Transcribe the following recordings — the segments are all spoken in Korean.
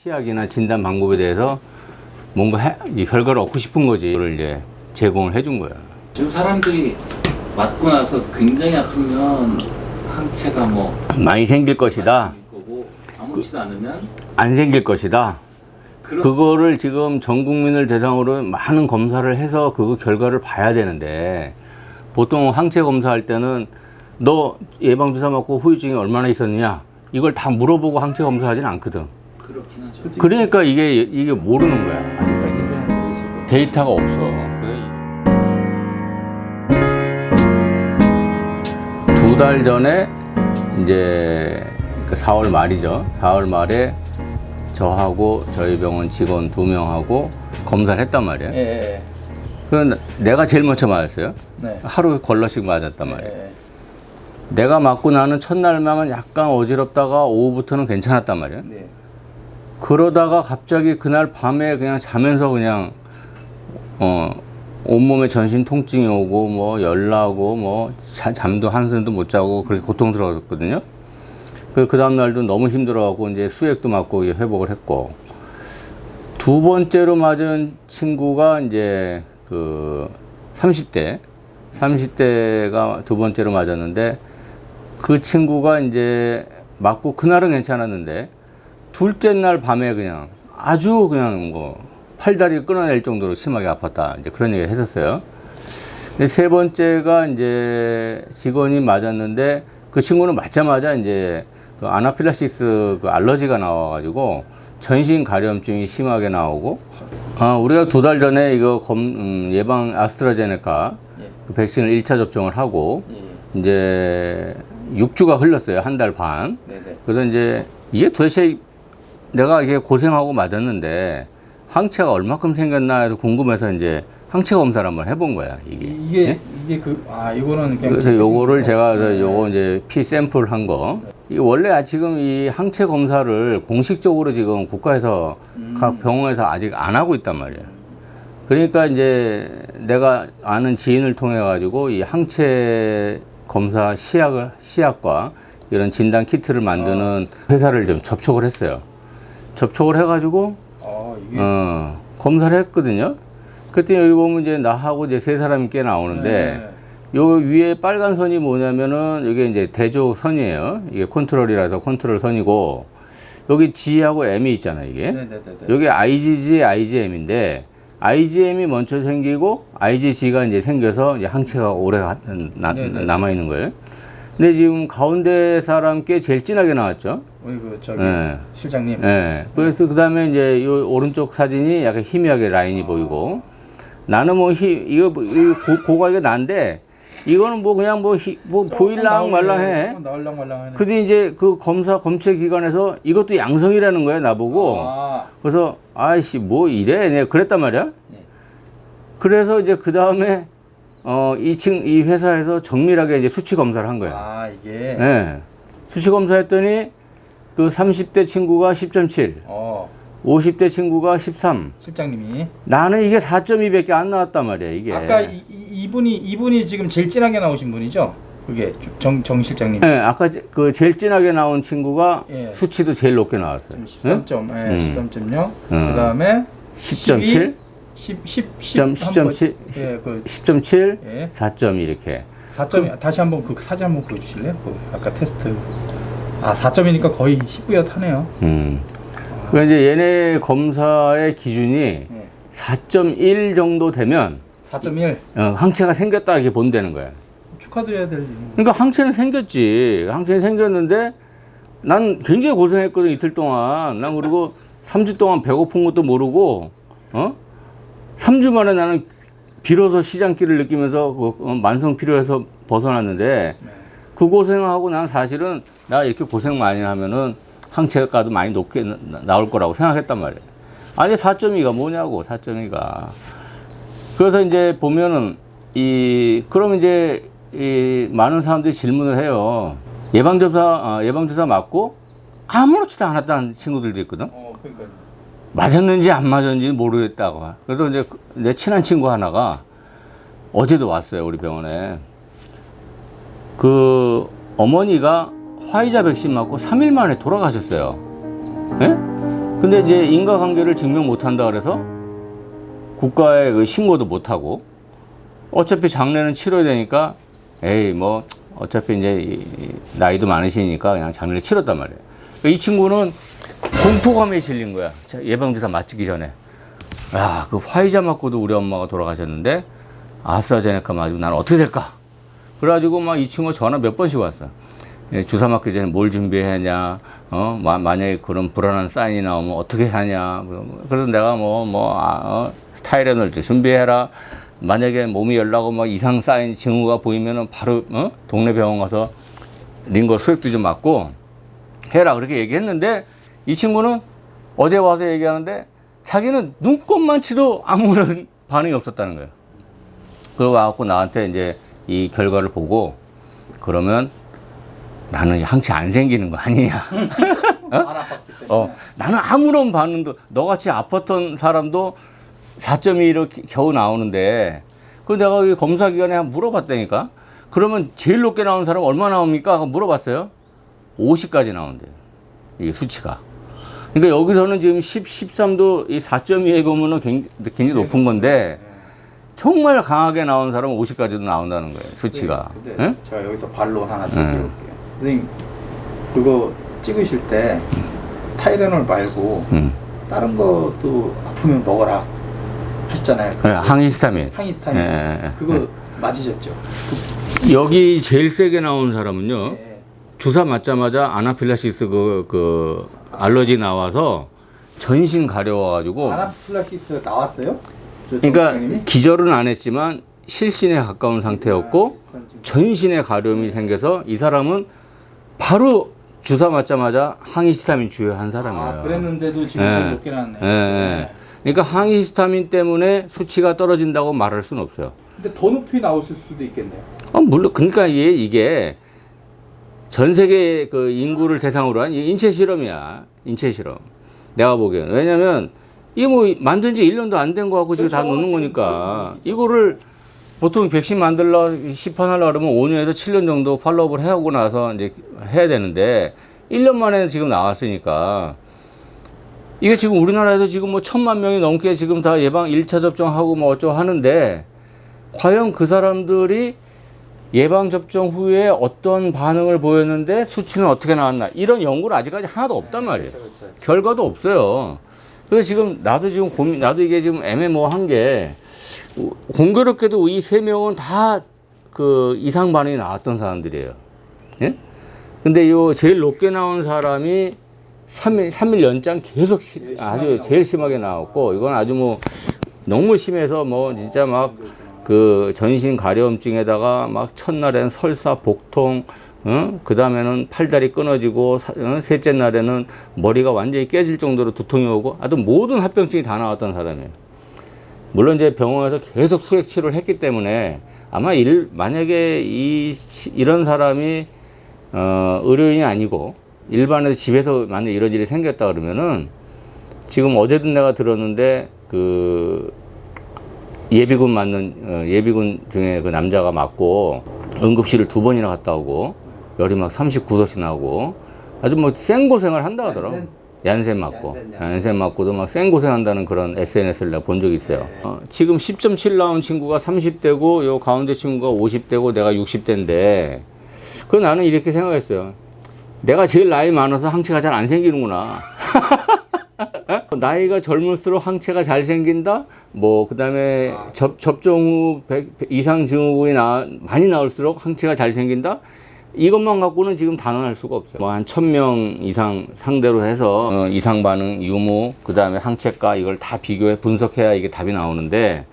시약이나 진단 방법에 대해서 뭔가 이 결과를 얻고 싶은 거지. 이걸 이제 제공을 해준 거야. 지금 사람들이 맞고 나서 굉장히 아프면 항체가 뭐 많이 생길 것이다. 거고 아무렇지도 않으면 안 생길 것이다. 그거를 지금 전 국민을 대상으로 많은 검사를 해서 그 결과를 봐야 되는데, 보통 항체 검사할 때는 너 예방주사 맞고 후유증이 얼마나 있었느냐 이걸 다 물어보고 항체 검사하진 않거든. 그렇긴 하죠. 그러니까 이게 모르는 거야. 데이터가 없어. 두 달 전에 이제 4월 말이죠. 4월 말에 저하고 저희 병원 직원 2명하고 검사를 했단 말이에요. 예. 그 내가 제일 먼저 맞았어요. 네. 하루 걸러씩 맞았단 말이에요. 예. 내가 맞고 나는 첫날만 약간 어지럽다가 오후부터는 괜찮았단 말이에요. 네. 그러다가 갑자기 그날 밤에 그냥 자면서 그냥 온몸에 전신 통증이 오고 뭐 열나고 뭐 잠도 한숨도 못 자고 그렇게 고통스러웠거든요. 그 다음 날도 너무 힘들어갖고 이제 수액도 맞고 회복을 했고, 두 번째로 맞은 친구가 이제 그 30대가 두 번째로 맞았는데, 그 친구가 이제 맞고 그날은 괜찮았는데 둘째 날 밤에 그냥 아주 그냥 뭐 팔다리 끊어낼 정도로 심하게 아팠다, 이제 그런 얘기를 했었어요. 근데 세 번째가 이제 직원이 맞았는데, 그 친구는 맞자마자 이제 그 아나필락시스 그 알러지가 나와가지고 전신 가려움증이 심하게 나오고, 우리가 2달 전에 이거 예방 아스트라제네카 그 백신을 1차 접종을 하고 이제 6주가 흘렀어요. 한 달 반. 네네. 그래서 이제 이게 도대체 내가 이게 고생하고 맞았는데 항체가 얼마큼 생겼나 해서 궁금해서 이제 항체 검사를 한번 해본 거야, 이게. 예? 이게 이거는 그냥 그래서 요거를 제가 요거 이제 피 샘플 한 거. 이 원래 지금 이 항체 검사를 공식적으로 지금 국가에서 각 병원에서 아직 안 하고 있단 말이야. 그러니까 이제 내가 아는 지인을 통해 가지고 이 항체 검사 시약과 이런 진단 키트를 만드는 회사를 좀 접촉을 했어요. 접촉을 해가지고 이게 검사를 했거든요. 그때 여기 보면 이제 나하고 이제 3사람이 꽤 나오는데, 네. 요 위에 빨간 선이 뭐냐면은 이게 이제 대조 선이에요. 이게 컨트롤이라서 컨트롤 선이고, 여기 G하고 M이 있잖아, 이게. 네네네. 여기 IgG, IgM인데, IgM이 먼저 생기고 IgG가 이제 생겨서 이제 항체가 오래 남아 있는 거예요. 근데 지금 가운데 사람 꽤 제일 진하게 나왔죠. 우리 저기 네. 실장님. 네. 그래서 그 다음에 이제 요 오른쪽 사진이 약간 희미하게 라인이 보이고, 나는 뭐 고가 이게 난데, 이거는 뭐 그냥 뭐 보일랑 말랑해. 나올랑 말랑해. 근데 이제 그 검체 기관에서 이것도 양성이라는 거야, 나보고. 그래서 아이씨 뭐 이래, 내가 그랬단 말이야. 네. 그래서 이제 그 다음에 이 회사에서 정밀하게 이제 수치 검사를 한 거야. 이게. 네. 수치 검사했더니 그 30대 친구가 10.7, 50대 친구가 13. 실장님이. 나는 이게 4.2밖에 안 나왔단 말이야, 이게. 아까 이분이 지금 제일 진하게 나오신 분이죠? 그게 정 실장님. 네, 아까 그 제일 진하게 나온 친구가 예. 수치도 제일 높게 나왔어요. 13.0. 그다음에 10.7, 10.7. 예, 10.7, 예. 4.2 이렇게. 4점 다시 한번 그 사진 한번 보여주실래요? 아까 테스트. 4점이니까 거의 희부여 타네요. 그러니까 이제 얘네 검사의 기준이 4.1 정도 되면 4.1. 항체가 생겼다 이렇게 본다는 거야. 축하드려야 될. 그러니까 항체는 생겼지. 항체는 생겼는데 난 굉장히 고생했거든, 이틀 동안. 난 그리고 3주 동안 배고픈 것도 모르고, 3주 만에 나는 비로소 시장길을 느끼면서 만성 피로에서 벗어났는데, 그 고생하고 난 사실은 나 이렇게 고생 많이 하면은 항체가도 많이 높게 나올 거라고 생각했단 말이에요. 아니 4.2가 뭐냐고, 4.2가. 그래서 이제 보면은 그럼 이제 많은 사람들이 질문을 해요. 예방주사 맞고 아무렇지도 않았다는 친구들도 있거든. 그러니까. 맞았는지 안 맞았는지 모르겠다고. 그래서 이제 내 친한 친구 하나가 어제도 왔어요, 우리 병원에. 그 어머니가 화이자 백신 맞고 3일 만에 돌아가셨어요. 예? 근데 이제 인과관계를 증명 못한다 그래서 국가에 그 신고도 못하고 어차피 장례는 치러야 되니까 에이 뭐 어차피 이제 나이도 많으시니까 그냥 장례를 치렀단 말이에요. 이 친구는 공포감에 질린 거야. 예방주사 맞기 전에. 야, 그 화이자 맞고도 우리 엄마가 돌아가셨는데 아스트라제네카 맞으면 나는 어떻게 될까? 그래가지고 막 이 친구가 전화 몇 번씩 왔어. 예, 주사 맞기 전에 뭘 준비해야 하냐, 만약에 그런 불안한 사인이 나오면 어떻게 하냐. 그래서 내가 타이레놀 준비해라. 만약에 몸이 열나고 막 이상 사인 징후가 보이면은 바로, 동네 병원 가서 링거 수액도 좀 맞고 해라. 그렇게 얘기했는데 이 친구는 어제 와서 얘기하는데 자기는 눈곱만 치도 아무런 반응이 없었다는 거예요. 그러고 와갖고 나한테 이제 이 결과를 보고 그러면 나는 항체 안 생기는 거 아니냐. 안 아팠기 때문에. 나는 아무런 반응도, 너같이 아팠던 사람도 4.2로 겨우 나오는데, 그 내가 이 검사 기간에 한번 물어봤다니까? 그러면 제일 높게 나온 사람 얼마 나옵니까? 하고 물어봤어요. 50까지 나온대요. 이게 수치가. 그러니까 여기서는 지금 13도 이 4.2에 보면은 굉장히 높은 건데, 정말 강하게 나온 사람은 50까지도 나온다는 거예요, 수치가. 근데 응? 제가 여기서 반론 하나 제기해볼게요. 선생님, 그거 찍으실 때 타이레놀 말고 다른 것도 아프면 먹어라 하셨잖아요. 네, 항히스타민. 항히스타민. 예. 그거 맞으셨죠? 여기 제일 세게 나온 사람은요, 네. 주사 맞자마자 아나필락시스 그 알러지 나와서 전신 가려워가지고, 아나필락시스 나왔어요? 그러니까 선생님이? 기절은 안 했지만 실신에 가까운 상태였고 전신에 가려움이 생겨서 이 사람은 바로 주사 맞자마자 항히스타민 주요한 사람이에요. 아, 그랬는데도 지금 예. 제일 높게 나왔네요. 예. 그러니까 항히스타민 때문에 수치가 떨어진다고 말할 수는 없어요. 근데 더 높이 나오실 수도 있겠네요. 물론 그러니까 이게 전 세계 그 인구를 대상으로 한 인체 실험이야. 인체 실험. 내가 보기에는. 왜냐면 이게 뭐 만든 지 1년도 안 된 거 갖고 지금 다 그렇죠. 놓는 거니까 이거를 보통 백신 만들러 시판하려고 그러면 5년에서 7년 정도 팔로업을 해오고 나서 이제 해야 되는데 1년 만에 지금 나왔으니까 이게 지금 우리나라에서 지금 뭐 1,000만 명이 넘게 지금 다 예방 1차 접종하고 뭐 어쩌고 하는데 과연 그 사람들이 예방접종 후에 어떤 반응을 보였는데 수치는 어떻게 나왔나 이런 연구는 아직까지 하나도 없단 말이에요. 그렇죠. 결과도 없어요. 그래서 지금 나도 지금 나도 이게 지금 애매모호한 게 공교롭게도 이 3명은 다 그 이상 반응이 나왔던 사람들이에요. 예? 근데 요 제일 높게 나온 사람이 3일 연장 계속 아주 제일 심하게 나왔고 이건 아주 뭐 너무 심해서 뭐 진짜 막 그 전신 가려움증에다가 막 첫날에는 설사, 복통, 그 다음에는 팔다리 끊어지고, 셋째 날에는 머리가 완전히 깨질 정도로 두통이 오고, 하여튼 모든 합병증이 다 나왔던 사람이에요. 물론 이제 병원에서 계속 수액 치료를 했기 때문에 아마 만약에 이런 사람이, 의료인이 아니고, 일반에서 집에서 만약 이런 일이 생겼다 그러면은, 지금 어제도 내가 들었는데, 예비군 예비군 중에 그 남자가 맞고 응급실을 2번이나 갔다 오고 열이 막 39도씩 나고 아주 뭐 생고생을 한다 하더라고. 얀센 맞고도 막 생고생 한다는 그런 SNS를 내가 본 적이 있어요. 지금 10.7 나온 친구가 30대고 요 가운데 친구가 50대고 내가 60대인데 그 나는 이렇게 생각했어요. 내가 제일 나이 많아서 항체가 잘 안 생기는구나. 나이가 젊을수록 항체가 잘 생긴다? 그 다음에 접종 후 이상 증후군이 많이 나올수록 항체가 잘 생긴다? 이것만 갖고는 지금 단언할 수가 없어요. 한 1,000명 이상 상대로 해서 이상 반응, 유무, 그 다음에 항체가 이걸 다 비교해 분석해야 이게 답이 나오는데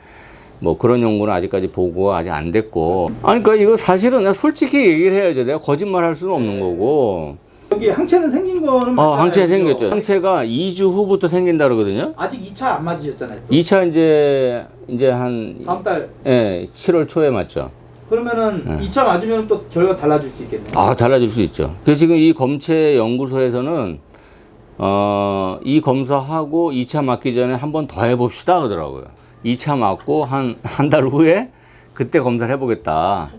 뭐 그런 연구는 아직까지 보고가 아직 안 됐고. 아니, 그러니까 이거 사실은 내가 솔직히 얘기를 해야죠. 내가 거짓말 할 수는 없는 거고. 여기 항체는 생긴 거는 맞잖아요. 항체 그죠? 생겼죠. 항체가 2주 후부터 생긴다 그러거든요. 아직 2차 안 맞으셨잖아요. 또. 2차 이제 한 다음 달. 7월 초에 맞죠. 그러면은 2차 맞으면 또 결과 달라질 수 있겠네요. 달라질 수 있죠. 그래서 지금 이 검체 연구소에서는 이 검사하고 2차 맞기 전에 한 번 더 해봅시다 그러더라고요. 2차 맞고 한 달 후에 그때 검사를 해보겠다.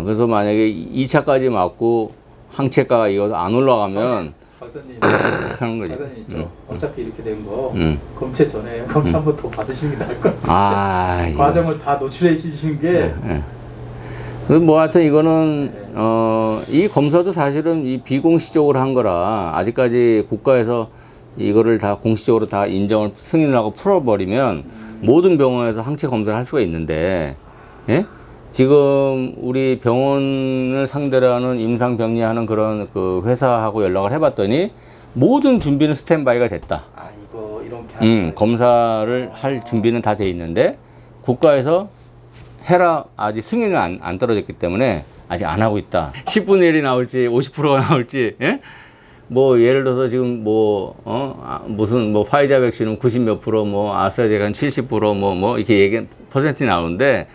그래서 만약에 2차까지 맞고 항체가가 이거 안 올라가면 박사님, 하는 거지. 박사님 있죠. 어차피 이렇게 된 거 응. 검체 전에 검체 한번 더 받으시는 게 나을 것 같아요. 아, 이거. 과정을 다 노출해 주시는 게 뭐 하여튼 이거는 이 검사도 사실은 이 비공식적으로 한 거라 아직까지 국가에서 이거를 다 공식적으로 다 인정을 승인을 하고 풀어버리면 모든 병원에서 항체 검사를 할 수가 있는데, 예? 지금 우리 병원을 상대로 하는 임상병리하는 그런 그 회사하고 연락을 해봤더니 모든 준비는 스탠바이가 됐다. 아 이거 이렇게 하는 검사를 할 준비는 다 돼 있는데 국가에서 해라 아직 승인을 안 떨어졌기 때문에 아직 안 하고 있다. 10분의 1이 나올지 50%가 나올지, 예? 뭐 예를 들어서 지금 무슨 뭐 화이자 백신은 90 몇 프로, 뭐 아스트라제네카는 70% 뭐 이렇게 얘기 퍼센트 나오는데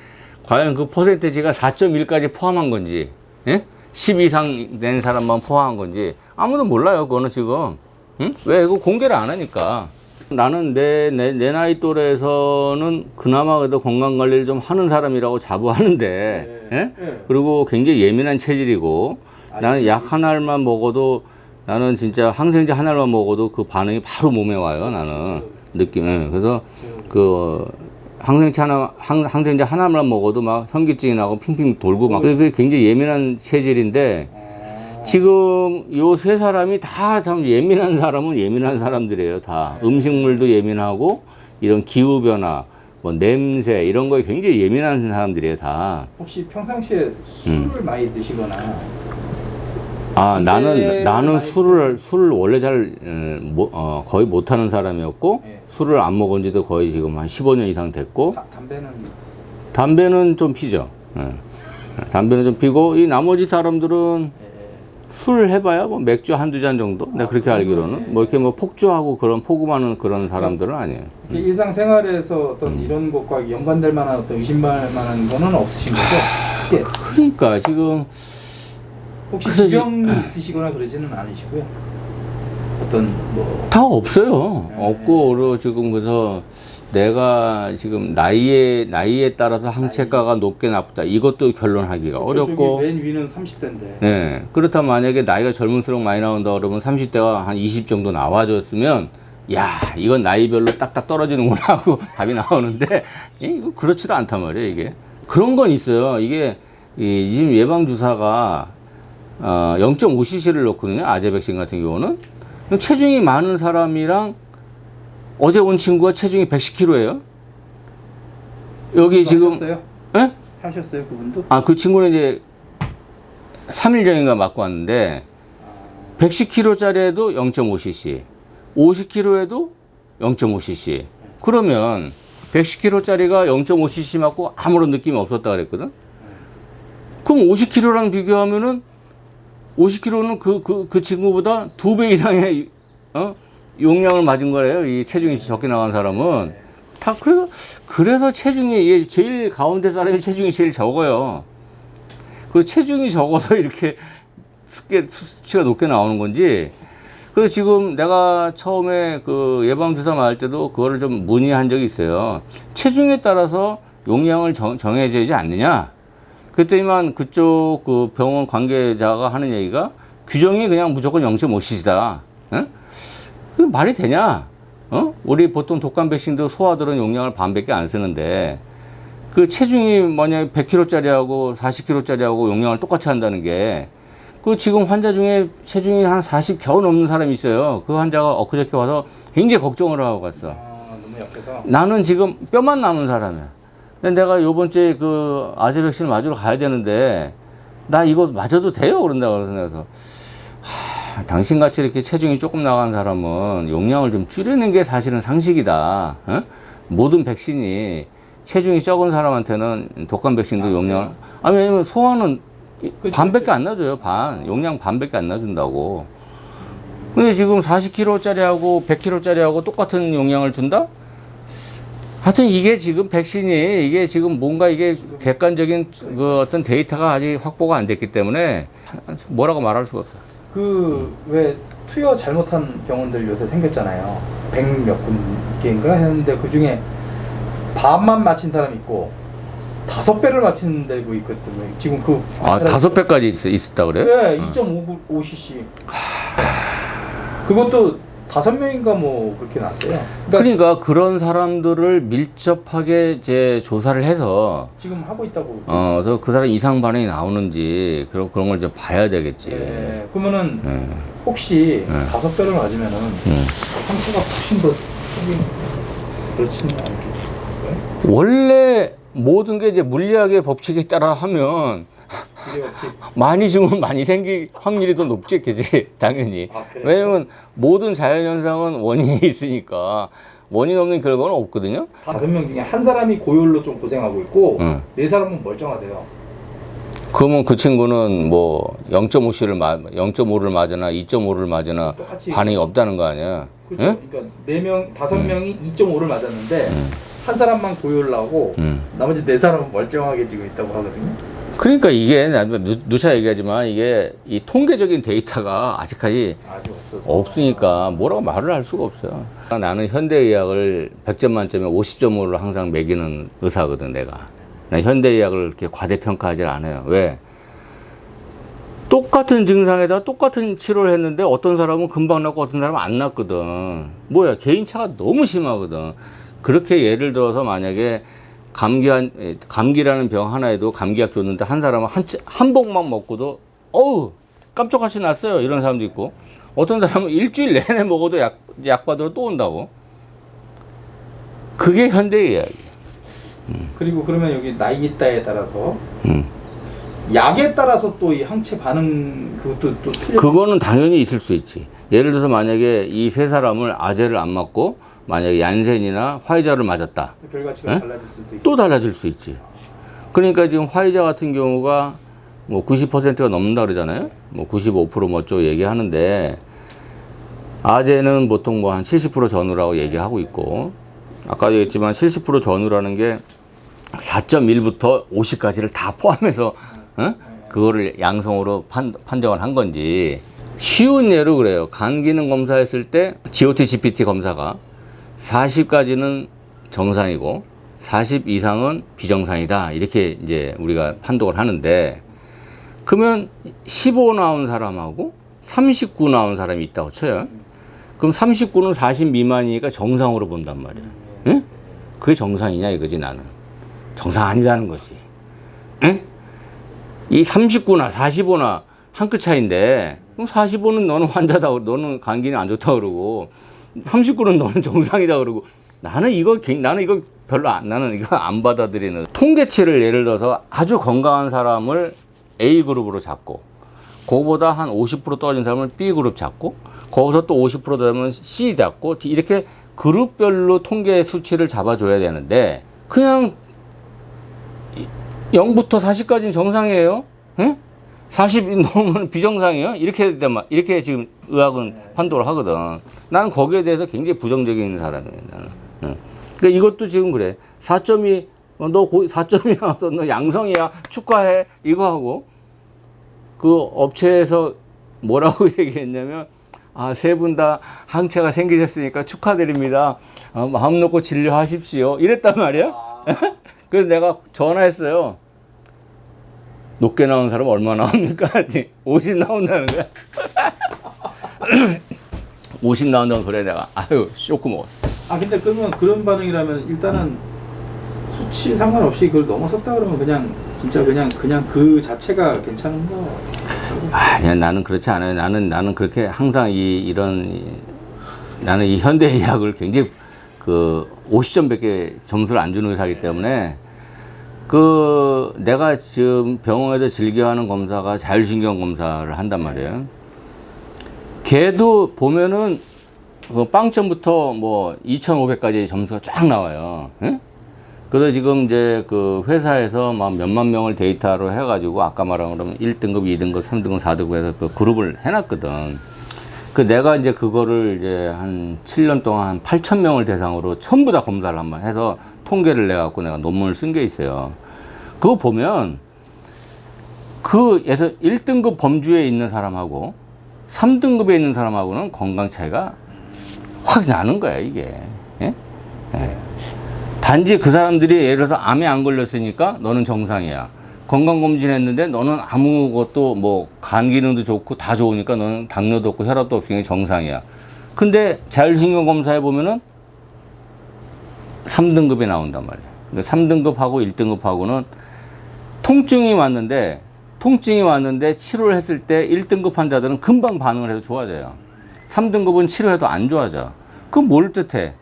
과연 그 퍼센테지가 4.1까지 포함한 건지, 예? 10 이상 된 사람만 포함한 건지 아무도 몰라요. 그거는 지금. 응? 왜 이거 공개를 안 하니까. 나는 내 나이 또래에서는 그나마 그래도 건강관리를 좀 하는 사람이라고 자부하는데, 예? 그리고 굉장히 예민한 체질이고, 나는 약 한 알만 먹어도, 나는 진짜 항생제 한 알만 먹어도 그 반응이 바로 몸에 와요, 나는. 느낌에. 그래서 그 항생제 하나만 먹어도 막 현기증이 나고 핑핑 돌고 막, 그게 굉장히 예민한 체질인데, 지금 요 세 사람이 다 참 예민한 사람은 예민한 사람들이에요. 다 음식물도 예민하고 이런 기후 변화, 뭐 냄새 이런 거에 굉장히 예민한 사람들이에요. 다. 혹시 평상시에 술을 많이 드시거나 아 나는 술을 원래 잘 거의 못하는 사람이었고 예. 술을 안 먹은지도 거의 지금 한 15년 이상 됐고 담배는 좀 피죠. 예. 담배는 좀 피고 이 나머지 사람들은 술 해봐야 뭐 맥주 한두 잔 정도? 내가 그렇게 알기로는. 뭐 이렇게 뭐 폭주하고 그런 포금하는 그런 사람들은 아니에요. 일상생활에서 어떤 이런 것과 연관될 만한 어떤 의심할 만한 거는 없으신 거죠? 예. 그러니까 지금. 혹시 지병이 있으시거나 그러지는 않으시고요? 어떤 뭐. 다 없어요. 없고, 그리고 지금 그래서 내가 지금 나이에 따라서 항체가가 높게 나쁘다. 이것도 결론하기가 어렵고. 맨 위는 30대인데. 네. 그렇다면 만약에 나이가 젊을수록 많이 나온다 그러면 30대가 한 20 정도 나와줬으면, 야, 이건 나이별로 딱딱 떨어지는구나 하고 답이 나오는데, 이거 그렇지도 않단 말이에요, 이게. 그런 건 있어요. 이게, 지금 예방주사가, 0.5cc를 넣거든요. 아재 백신 같은 경우는. 체중이 많은 사람이랑 어제 온 친구가 체중이 110kg예요. 여기 지금. 하셨어요? 예? 하셨어요, 그분도? 아, 그 친구는 이제 3일 전인가 맞고 왔는데 110kg짜리에도 0.5cc, 50kg에도 0.5cc. 그러면 110kg짜리가 0.5cc 맞고 아무런 느낌이 없었다 그랬거든. 그럼 50kg랑 비교하면은 50kg는 그 친구보다 2배 이상의 용량을 맞은 거래요. 이 체중이 적게 나간 사람은. 다 그래서 체중이 이게 제일 가운데 사람이 체중이 제일 적어요. 그 체중이 적어서 이렇게 수치가 높게 나오는 건지. 그래서 지금 내가 처음에 그 예방주사 맞을 때도 그거를 좀 문의한 적이 있어요. 체중에 따라서 용량을 정해지지 않느냐. 그랬더니만 그쪽 그 병원 관계자가 하는 얘기가 규정이 그냥 무조건 0.5cc다. 그 말이 되냐? 우리 보통 독감 백신도 소아들은 용량을 반밖에 안 쓰는데 그 체중이 만약에 100kg짜리하고 40kg짜리하고 용량을 똑같이 한다는 게 그 지금 환자 중에 체중이 한 40 겨우 넘는 사람이 있어요. 그 환자가 엊그저께 와서 굉장히 걱정을 하고 갔어. 너무 약해서. 나는 지금 뼈만 남은 사람이야. 근데 내가 요번 주에 그 아재 백신을 맞으러 가야 되는데 나 이거 맞아도 돼요? 그런다고 그래서 당신같이 이렇게 체중이 조금 나간 사람은 용량을 좀 줄이는 게 사실은 상식이다. 모든 백신이 체중이 적은 사람한테는 독감 백신도 용량을 왜냐면 소아는 반밖에 안 놔줘요. 용량 반밖에 안 놔준다고. 근데 지금 40kg짜리하고 100kg짜리하고 똑같은 용량을 준다? 하여튼 이게 지금 백신이 이게 지금 뭔가 이게 객관적인 그 어떤 데이터가 아직 확보가 안 됐기 때문에 뭐라고 말할 수가 없어요. 왜 투여 잘못한 병원들 요새 생겼잖아요. 100 몇 군데인가 했는데 그 중에 반만 맞힌 사람이 있고 5배를 맞힌 데고 있거든요. 지금 5배까지 있었다 그래요? 네, 2.5cc. 그것도 5명인가 뭐 그렇게 나왔대요. 그러니까 그런 사람들을 밀접하게 이제 조사를 해서 지금 하고 있다고. 그래서 그 사람 이상 반응이 나오는지 그런 걸 좀 봐야 되겠지. 예. 그러면은 예. 혹시 예. 5배를 맞으면은 상처가 훨씬 더 그렇지는 않겠죠. 원래 모든 게 이제 물리학의 법칙에 따라 하면 이게 없지. 많이 주면 많이 생길 확률이 더 높지, 그지? 당연히. 아, 그래요? 왜냐면 모든 자연현상은 원인이 있으니까 원인 없는 결과는 없거든요. 5명 중에 한 사람이 고열로 좀 고생하고 있고 응. 4사람은 멀쩡하대요. 그러면 그 친구는 뭐 0.5를 맞으나 2.5를 맞으나 똑같이 반응이 없다는 거 아니야? 그렇죠. 응? 그러니까 5명이 2.5를 맞았는데 한 사람만 고열 나고 나머지 4사람은 멀쩡하게 지금 있다고 하거든요. 그러니까 이게 누차 얘기하지만 이게 이 통계적인 데이터가 아직까지 아직 없어서. 없으니까 뭐라고 말을 할 수가 없어요. 나는 현대의학을 100점 만점에 50점으로 항상 매기는 의사거든, 내가. 난 현대의학을 그렇게 과대평가하지 않아요. 왜? 똑같은 증상에다 똑같은 치료를 했는데 어떤 사람은 금방 낫고 어떤 사람은 안 낫거든. 뭐야, 개인차가 너무 심하거든. 그렇게 예를 들어서 만약에 감기라는 병 하나에도 감기약 줬는데 한 사람은 한 봉만 먹고도 어우 깜짝같이 났어요, 이런 사람도 있고, 어떤 사람은 일주일 내내 먹어도 약 받으러 또 온다고. 그게 현대의학이에요. 그리고 그러면 여기 나이에 따라서 약에 따라서 또 이 항체 반응 그것도 또 틀려. 그거는 당연히 있을 수 있지. 예를 들어서 만약에 이 세 사람을 아제를 안 맞고 만약에 얀센이나 화이자를 맞았다, 결과치가 에? 달라질 수도 있고. 또 달라질 수 있지. 그러니까 지금 화이자 같은 경우가 뭐 90%가 넘는다 그러잖아요. 뭐 95% 뭐 어쩌고 얘기하는데, 아제는 보통 뭐 한 70% 전후라고 얘기하고 있고, 아까도 얘기했지만 70% 전후라는 게 4.1부터 50까지를 다 포함해서 그거를 양성으로 판정을 한 건지. 쉬운 예로 그래요. 간 기능 검사했을 때 GOT, GPT 검사가 40까지는 정상이고 40 이상은 비정상이다, 이렇게 이제 우리가 판독을 하는데, 그러면 15 나온 사람하고 39 나온 사람이 있다고 쳐요. 그럼 39는 40 미만이니까 정상으로 본단 말이야. 응? 그게 정상이냐 이거지. 나는 정상 아니다는 거지. 응? 이 39나 45나 한 끗 차이인데, 그럼 45는 너는 환자다, 너는 감기는 안 좋다 그러고, 39는 너는 정상이다 그러고, 나는 이거 별로 나는 이거 안 받아들이는. 통계치를 예를 들어서 아주 건강한 사람을 A그룹으로 잡고, 그거보다 한 50% 떨어진 사람을 B그룹 잡고, 거기서 또 50% 되면 C 잡고, 이렇게 그룹별로 통계 수치를 잡아줘야 되는데, 그냥 0부터 40까지는 정상이에요. 응? 40이 넘으면 비정상이에요. 이렇게 지금 의학은 판독을 하거든. 나는 거기에 대해서 굉장히 부정적인 사람이에요, 나는. 응. 그러니까 이것도 지금 그래. 4.2, 너 4.2 나와서 너 양성이야, 축하해, 이거 하고, 그 업체에서 뭐라고 얘기했냐면, 세 분 다 항체가 생기셨으니까 축하드립니다. 마음 놓고 진료하십시오, 이랬단 말이야. 그래서 내가 전화했어요. 높게 나온 사람 얼마 나옵니까? 50 나온다는 거야. 50 나온다고 그래. 내가 아유 쇼크 먹었어. 근데 그러면 그런 반응이라면 일단은 수치 상관없이 그걸 넘어섰다 그러면 그냥 진짜 그냥 그 자체가 괜찮은 거. 그냥 나는 그렇지 않아요. 나는 그렇게 항상 나는 이 현대의학을 굉장히 그 50점밖에 점수를 안 주는 의사이기 때문에, 내가 지금 병원에서 즐겨하는 검사가 자율신경 검사를 한단 말이에요. 걔도 보면은 빵점부터 뭐 2,500까지 점수가 쫙 나와요. 응? 그래서 지금 이제 그 회사에서 막 몇만 명을 데이터로 해가지고 아까 말한 그러면 1등급, 2등급, 3등급, 4등급 해서 그 그룹을 해놨거든. 내가 이제 그거를 이제 한 7년 동안 한 8,000명을 대상으로 전부 다 검사를 한번 해서 통계를 내갖고 내가 논문을 쓴 게 있어요. 그거 보면 그에서 1등급 범주에 있는 사람하고 3등급에 있는 사람하고는 건강 차이가 확 나는 거야, 이게. 예? 예. 단지 그 사람들이 예를 들어서 암에 안 걸렸으니까 너는 정상이야. 건강검진 했는데 너는 아무것도 뭐 간 기능도 좋고 다 좋으니까 너는 당뇨도 없고 혈압도 없으니 정상이야. 근데 자율신경 검사해 보면은 3등급이 나온단 말이야. 근데 3등급하고 1등급하고는 통증이 왔는데 치료를 했을 때 1등급 환자들은 금방 반응을 해서 좋아져요. 3등급은 치료해도 안 좋아져. 그건 뭘 뜻해?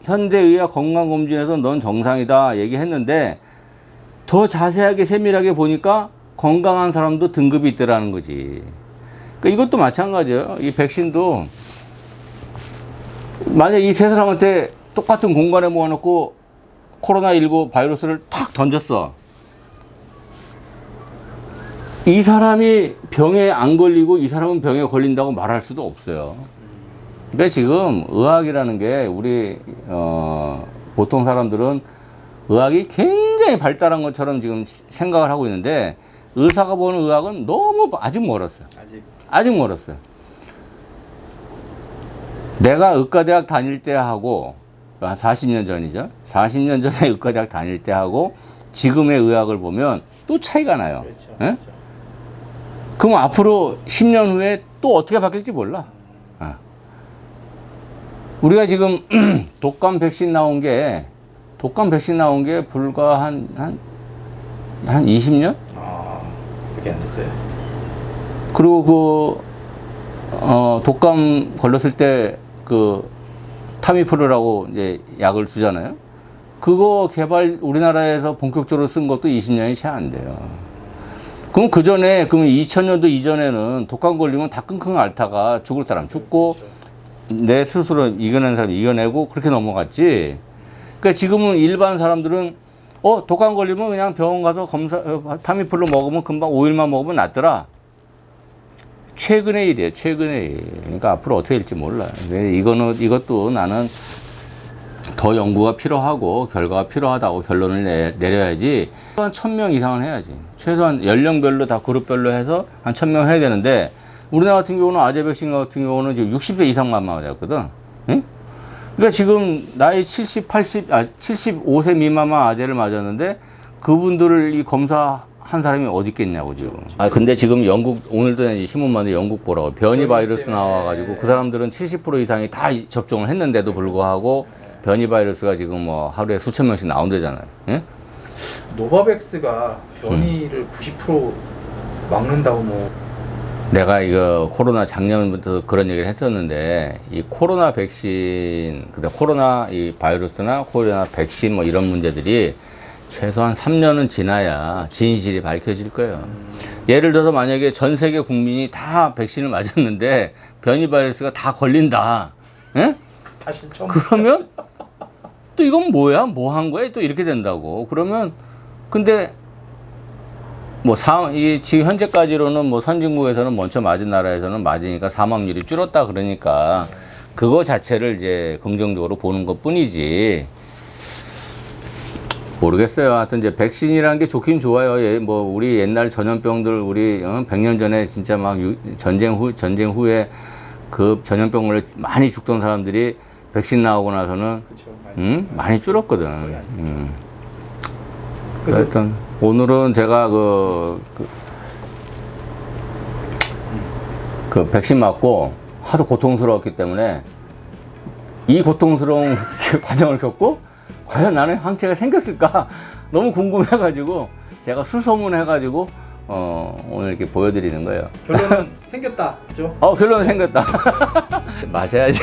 현대의학 건강검진에서 넌 정상이다 얘기했는데 더 자세하게 세밀하게 보니까 건강한 사람도 등급이 있더라는 거지. 그러니까 이것도 마찬가지예요. 이 백신도 만약 이 세 사람한테 똑같은 공간에 모아놓고 코로나19 바이러스를 탁 던졌어. 이 사람이 병에 안 걸리고 이 사람은 병에 걸린다고 말할 수도 없어요. 그러니까 지금 의학이라는 게 우리 보통 사람들은 의학이 굉장히 발달한 것처럼 지금 생각을 하고 있는데 의사가 보는 의학은 너무 아직 멀었어요. 아직 멀었어요. 내가 의과대학 다닐 때 하고 한 40년 전이죠. 40년 전에 의과대학 다닐 때 하고 지금의 의학을 보면 또 차이가 나요. 그렇죠. 예? 그렇죠. 그럼 앞으로 10년 후에 또 어떻게 바뀔지 몰라. 우리가 지금 독감 백신 나온 게 불과 한 20년? 그게 안 됐어요. 그리고 독감 걸렸을 때 그 타미프루라고 이제 약을 주잖아요. 그거 개발 우리나라에서 본격적으로 쓴 것도 20년이 채 안 돼요. 그럼 2000년도 이전에는 독감 걸리면 다 끙끙 앓다가 죽을 사람 죽고 내 스스로 이겨낸 사람 이겨내고 그렇게 넘어갔지. 그러니까 지금은 일반 사람들은 독감 걸리면 그냥 병원 가서 타미플루 먹으면 금방 5일만 먹으면 낫더라. 최근의 일이에요. 최근의 일. 그러니까 앞으로 어떻게 될지 몰라. 이것도 나는 더 연구가 필요하고 결과가 필요하다고 결론을 내려야지. 한 1000명 이상은 해야지. 최소한 연령별로 다 그룹별로 해서 한 1000명 해야 되는데 우리나라 같은 경우는 아재 백신 같은 경우는 지금 60세 이상만 맞았거든. 응? 그러니까 지금 나이 75세 미만만 아재를 맞았는데 그분들을 이 검사한 사람이 어디 있겠냐고 지금. 근데 지금 오늘도 신문만에 영국 보라고 변이 바이러스 나와가지고 그 사람들은 70% 이상이 다 접종을 했는데도 불구하고 변이 바이러스가 지금 뭐 하루에 수천 명씩 나온대잖아요. 예? 노바백스가 변이를 90% 막는다고 뭐. 내가 이거 코로나 작년부터 그런 얘기를 했었는데 이 코로나 백신, 코로나 이 바이러스나 코로나 백신 뭐 이런 문제들이 최소한 3년은 지나야 진실이 밝혀질 거예요. 예를 들어서 만약에 전 세계 국민이 다 백신을 맞았는데 변이 바이러스가 다 걸린다. 예? 다시 처음. 그러면 또 이건 뭐야? 뭐 한 거야? 또 이렇게 된다고. 그러면 근데 뭐 지금 현재까지로는 뭐 선진국에서는 먼저 맞은 나라에서는 맞으니까 사망률이 줄었다 그러니까 그거 자체를 이제 긍정적으로 보는 것 뿐이지. 모르겠어요. 하여튼 이제 백신이라는 게 좋긴 좋아요. 뭐 우리 옛날 전염병들 우리 100년 전에 진짜 막 전쟁 후에 그 전염병을 많이 죽던 사람들이 백신 나오고 나서는 그쵸, 많이 줄었거든. 하여튼 오늘은 제가 그 백신 맞고 하도 고통스러웠기 때문에 이 고통스러운 과정을 겪고 과연 나는 항체가 생겼을까 너무 궁금해가지고 제가 수소문해가지고 오늘 이렇게 보여드리는 거예요. 결론은 생겼다, 그죠? 결론은 생겼다. 맞아야지.